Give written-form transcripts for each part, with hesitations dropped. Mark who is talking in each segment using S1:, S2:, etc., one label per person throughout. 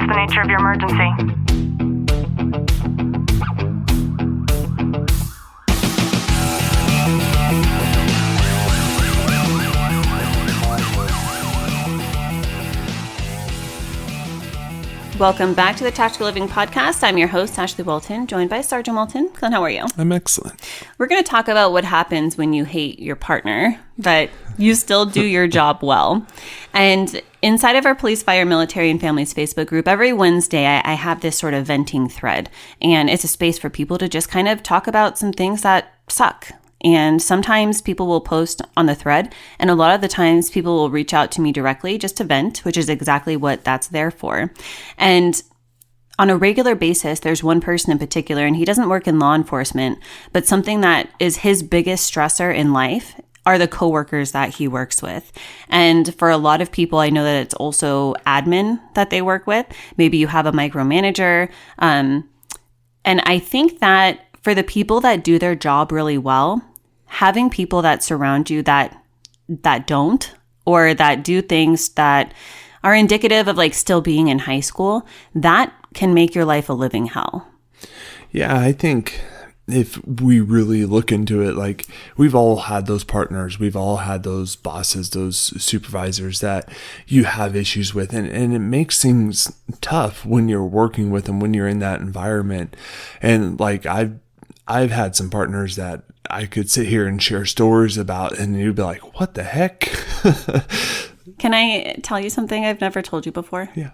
S1: the nature of your emergency?
S2: Welcome back to the Tactical Living Podcast. I'm your host, Ashley Walton, joined by Sergeant Walton. Clint, how are you?
S3: I'm excellent.
S2: We're going to talk about what happens when you hate your partner, but you still do your job well. And inside of our Police, Fire, Military, and Families Facebook group, every Wednesday, I have this sort of venting thread. And it's a space for people to just kind of talk about some things that suck. And sometimes people will post on the thread, and a lot of the times people will reach out to me directly just to vent, which is exactly what that's there for. And on a regular basis, there's one person in particular, and he doesn't work in law enforcement, but something that is his biggest stressor in life are the coworkers that he works with. And for a lot of people, I know that it's also admin that they work with. Maybe you have a micromanager. And I think that for the people that do their job really well, having people that surround you that don't, or that do things that are indicative of like still being in high school, that can make your life a living hell.
S3: Yeah, I think if we really look into it, like we've all had those partners, we've all had those bosses, those supervisors that you have issues with, and it makes things tough when you're working with them, when you're in that environment. And like I've had some partners that I could sit here and share stories about, and you'd be like, what the heck?
S2: Can I tell you something I've never told you before?
S3: Yeah.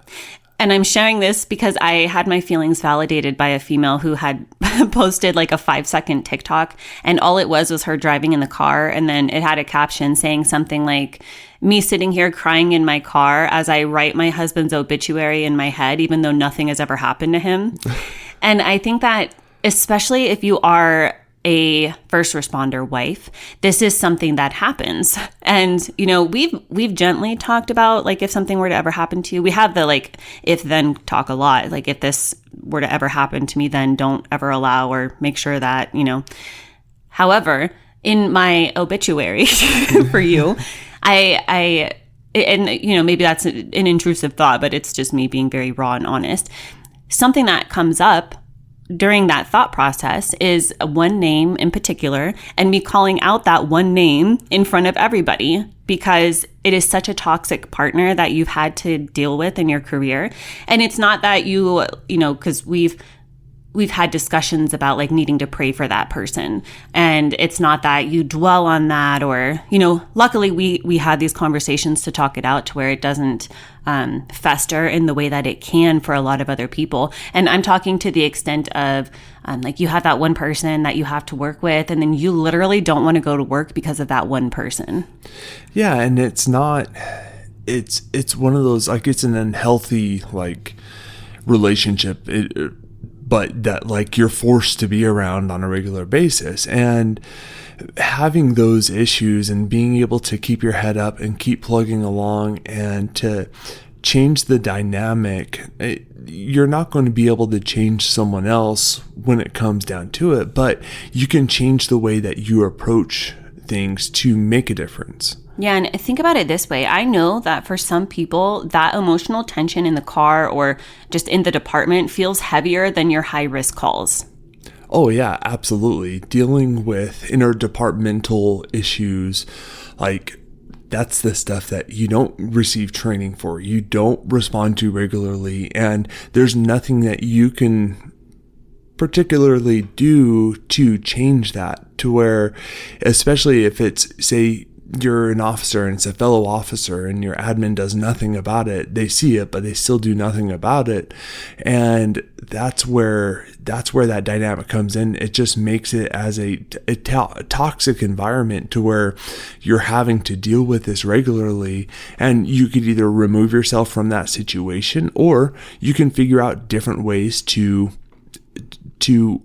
S2: And I'm sharing this because I had my feelings validated by a female who had posted like a 5-second TikTok, and all it was her driving in the car, and then it had a caption saying something like, me sitting here crying in my car as I write my husband's obituary in my head, even though nothing has ever happened to him. And I think that especially if you are a first responder wife, this is something that happens. And, you know, we've gently talked about like if something were to ever happen to you, we have the like if then talk a lot. Like if this were to ever happen to me, then don't ever allow or make sure that, you know. However, in my obituary for you, I and you know, maybe that's an intrusive thought, but it's just me being very raw and honest. Something that comes up during that thought process is one name in particular, and me calling out that one name in front of everybody because it is such a toxic partner that you've had to deal with in your career. And it's not that you know, because we've had discussions about like needing to pray for that person. And it's not that you dwell on that, or, you know, luckily we had these conversations to talk it out to where it doesn't fester in the way that it can for a lot of other people. And I'm talking to the extent of like you have that one person that you have to work with, and then you literally don't want to go to work because of that one person.
S3: Yeah. And it's not, it's one of those, like it's an unhealthy like relationship. But that like you're forced to be around on a regular basis, and having those issues and being able to keep your head up and keep plugging along and to change the dynamic. You're not going to be able to change someone else when it comes down to it, but you can change the way that you approach things to make a difference.
S2: Yeah, and think about it this way. I know that for some people, that emotional tension in the car or just in the department feels heavier than your high-risk calls.
S3: Oh, yeah, absolutely. Dealing with interdepartmental issues, like that's the stuff that you don't receive training for, you don't respond to regularly, and there's nothing that you can particularly do to change that, to where, especially if it's, say, you're an officer and it's a fellow officer and your admin does nothing about it. They see it, but they still do nothing about it. And that's where that dynamic comes in. It just makes it as a toxic environment to where you're having to deal with this regularly. And you could either remove yourself from that situation, or you can figure out different ways to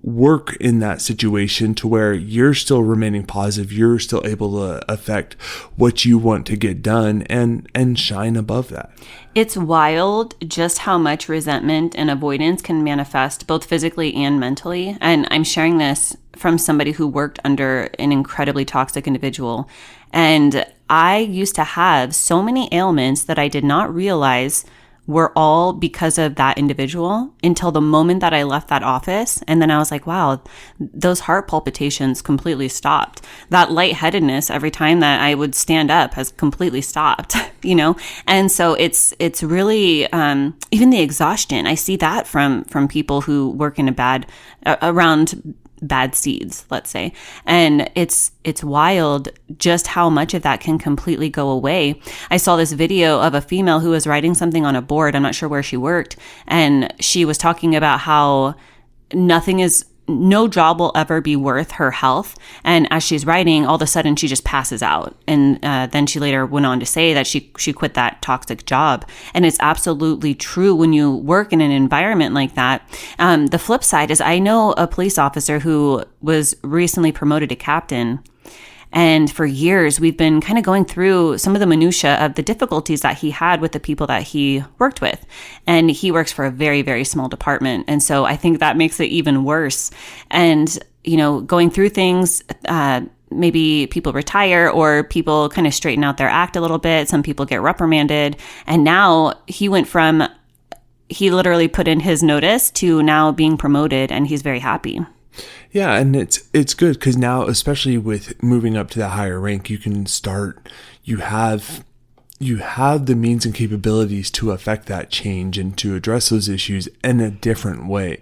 S3: work in that situation to where you're still remaining positive, you're still able to affect what you want to get done and shine above that.
S2: It's wild just how much resentment and avoidance can manifest both physically and mentally. And I'm sharing this from somebody who worked under an incredibly toxic individual. And I used to have so many ailments that I did not realize were all because of that individual until the moment that I left that office. And then I was like, wow, those heart palpitations completely stopped. That lightheadedness every time that I would stand up has completely stopped, you know? And so it's really, even the exhaustion, I see that from people who work in around bad seeds, let's say. And it's wild just how much of that can completely go away. I saw this video of a female who was writing something on a board. I'm not sure where she worked. And she was talking about how no job will ever be worth her health. And as she's writing, all of a sudden she just passes out. And then she later went on to say that she quit that toxic job. And it's absolutely true when you work in an environment like that. The flip side is I know a police officer who was recently promoted to captain. And for years, we've been kind of going through some of the minutia of the difficulties that he had with the people that he worked with. And he works for a very, very small department. And so I think that makes it even worse. And, you know, going through things, maybe people retire or people kind of straighten out their act a little bit. Some people get reprimanded. And now he literally put in his notice to now being promoted, and he's very happy.
S3: Yeah, and it's good because now, especially with moving up to that higher rank, you have the means and capabilities to affect that change and to address those issues in a different way.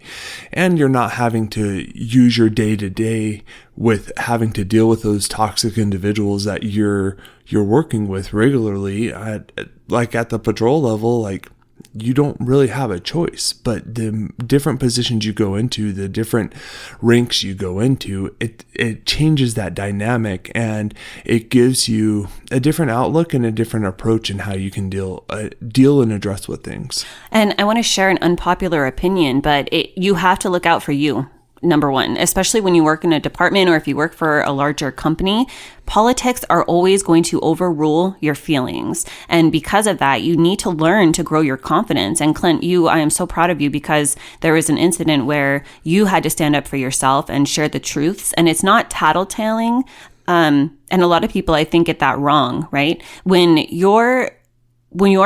S3: And you're not having to use your day-to-day with having to deal with those toxic individuals that you're working with regularly at the patrol level. Like, you don't really have a choice, but the different positions you go into, the different ranks you go into, it changes that dynamic, and it gives you a different outlook and a different approach in how you can deal and address with things.
S2: And I want to share an unpopular opinion, but you have to look out for you. Number one, especially when you work in a department or if you work for a larger company, politics are always going to overrule your feelings. And because of that, you need to learn to grow your confidence. And Clint, I am so proud of you because there was an incident where you had to stand up for yourself and share the truths. And it's not tattletaling. And a lot of people, I think, get that wrong, right? When you're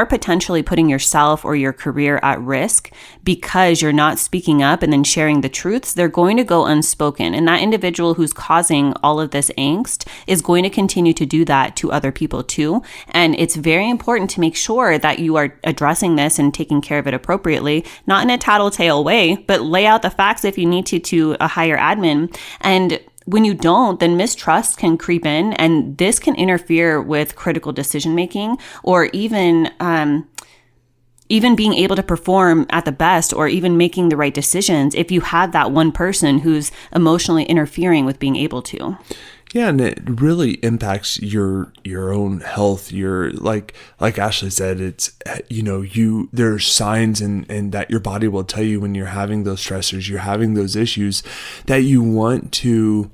S2: potentially putting yourself or your career at risk because you're not speaking up and then sharing the truths, they're going to go unspoken. And that individual who's causing all of this angst is going to continue to do that to other people too. And it's very important to make sure that you are addressing this and taking care of it appropriately, not in a tattletale way, but lay out the facts if you need to a higher admin. And when you don't, then mistrust can creep in, and this can interfere with critical decision making, or even being able to perform at the best, or even making the right decisions if you have that one person who's emotionally interfering with being able to.
S3: Yeah, and it really impacts your own health. Your like Ashley said, it's there's signs and that your body will tell you when you're having those stressors, you're having those issues that you want to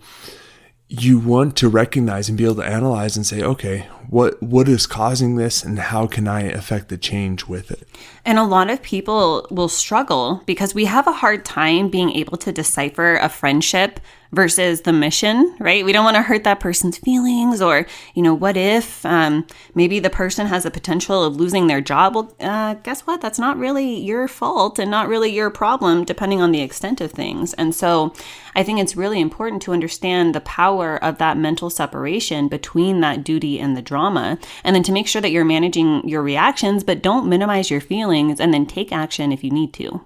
S3: recognize and be able to analyze and say, okay, what is causing this and how can I affect the change with it?
S2: And a lot of people will struggle because we have a hard time being able to decipher a friendship versus the mission, right? We don't want to hurt that person's feelings, or, what if maybe the person has a potential of losing their job? Well, guess what? That's not really your fault and not really your problem, depending on the extent of things. And so I think it's really important to understand the power of that mental separation between that duty and the drama, and then to make sure that you're managing your reactions, but don't minimize your feelings, and then take action if you need to.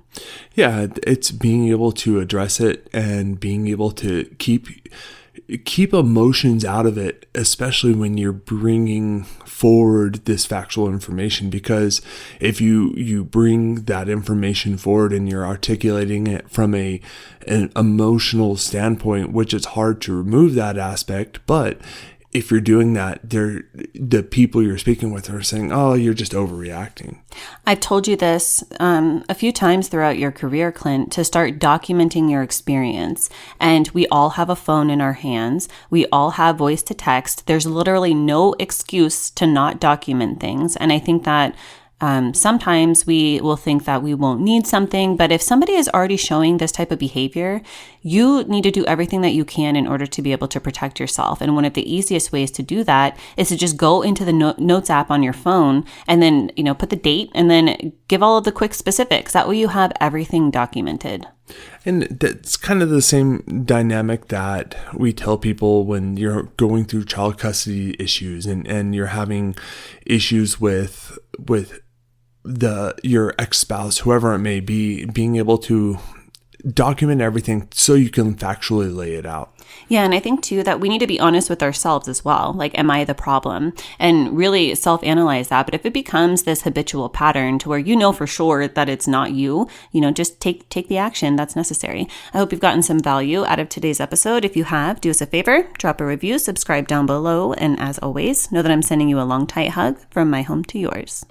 S3: Yeah, it's being able to address it and being able to keep emotions out of it, especially when you're bringing forward this factual information, because if you bring that information forward and you're articulating it from an emotional standpoint, which it's hard to remove that aspect, but if you're doing that, the people you're speaking with are saying, oh, you're just overreacting.
S2: I've told you this a few times throughout your career, Clint, to start documenting your experience. And we all have a phone in our hands. We all have voice to text. There's literally no excuse to not document things. And I think that Sometimes we will think that we won't need something, but if somebody is already showing this type of behavior, you need to do everything that you can in order to be able to protect yourself. And one of the easiest ways to do that is to just go into the Notes app on your phone and then, put the date and then give all of the quick specifics. That way you have everything documented.
S3: And that's kind of the same dynamic that we tell people when you're going through child custody issues and you're having issues with your ex-spouse, whoever it may be, being able to document everything so you can factually lay it out.
S2: Yeah, and I think too that we need to be honest with ourselves as well. Like, am I the problem? And really self-analyze that. But if it becomes this habitual pattern to where you know for sure that it's not you, just take the action that's necessary. I hope you've gotten some value out of today's episode. If you have, do us a favor, drop a review, subscribe down below, and as always, know that I'm sending you a long, tight hug from my home to yours.